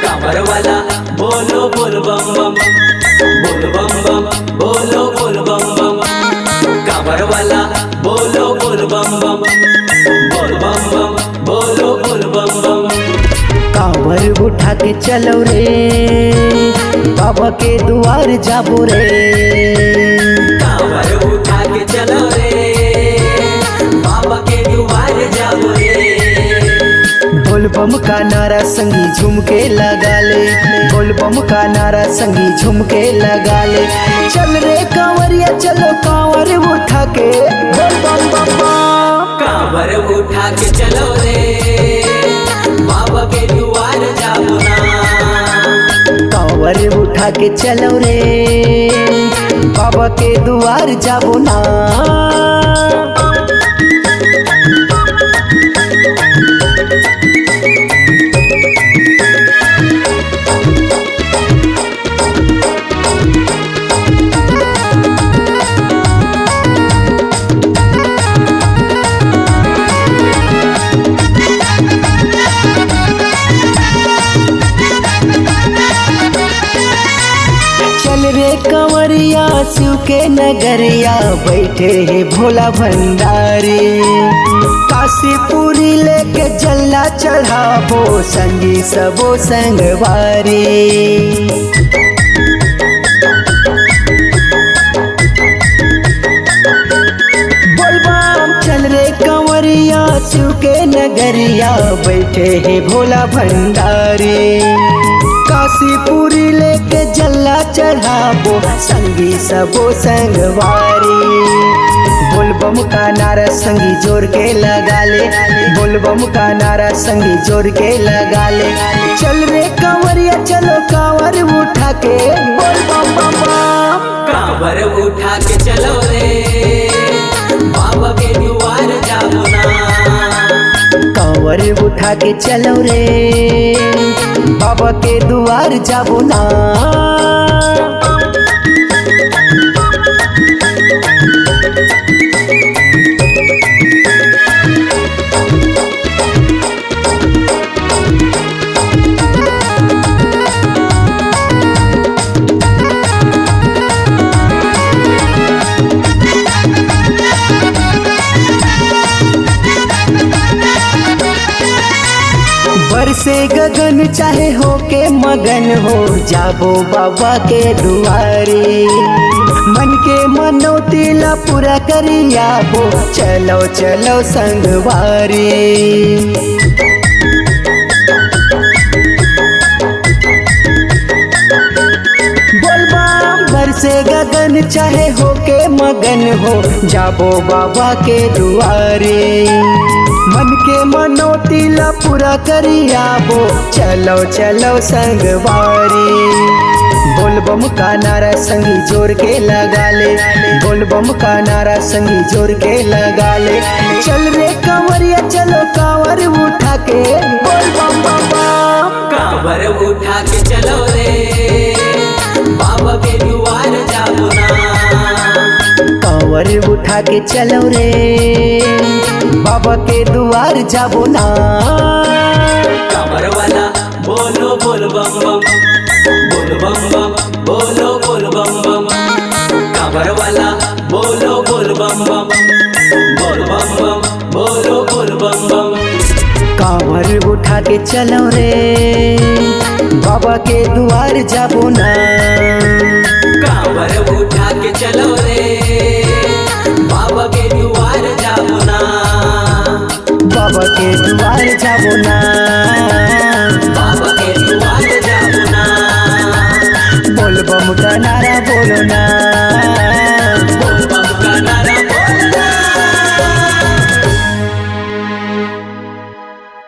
कांवर वाला बोलो बोल बम बम, बोल बम बम, बोलो बोल बम बम। कांवर उठा के चलो रे, बाबा के द्वार जाबो रे। कांवर उठा के चलो रे, बाबा के द्वार जाबो रे। बोल बम का नारा संगी झूम के लगा ले, बोल बम का नारा संगी झूम के लगा ले। चल रे कांवरिया चलो कांवर उठा के, बोल बम बम बम। कांवर उठा के चलो रे, बाबा के द्वार जाबो ना। कांवर उठा के चलो रे, बाबा के द्वार जाबो ना। कंवरिया शिव के नगरिया बैठे है भोला भंडारी। काशीपुरी लेके जल्ला चढ़ाबो संगी सबो संगवारी। बोल बम चल रे कंवरिया शिव के नगरिया बैठे है भोला भंडारी। काशीपुरी लेके जल्ला चढ़ाबो संगी सबो संगवारी। बोल बम का नारा संगी जोर के लगा ले, बोल बम का नारा संगी जोर के लगा ले। चल रे कांवरिया चलो कांवर उठा के, बोल बम बम बम। कांवर उठा के चलो रे, बाबा के द्वार जाबो ना। कांवर उठा के चलो रे, बाबा के द्वार जाबो ना। बरसे गगन चाहे हो के मगन हो जाबो बाबा के दुआरे। मन के मनौती ला पूरा करियाबो चलो चलो संगवारी। बोल बम बरसे गगन चाहे हो के मगन हो जाबो बाबा के दुआरे। मन के मनौती ला पूरा करियाबो चलो चलो संगवारी। बोल बम का नारा संगी जोर के लगा ले, बोल बम का नारा संगी जोर के लगा ले। चल रे कांवरिया चलो कांवर उठा के, बोल बम बम बम। कांवर उठा के चलो रे, बाबा के द्वार जाबो ना। कांवर उठा के चलो रे, बाबा के द्वार जाबो ना। कांवर वाला बोलो बोल बम बम, बोल बम बम, बोलो बोल बम बम। कांवर वाला बोलो बोल बम बम, बोल बम बम, बोलो बोल बम बम। कांवर उठा के चलो रे, बाबा के द्वार जाबो ना। कांवर उठा के चलो रे, बाबा के द्वार जाबो ना। बाबा के द्वार जाबो ना, बाबा के द्वार जाबो ना। बोल बम का नारा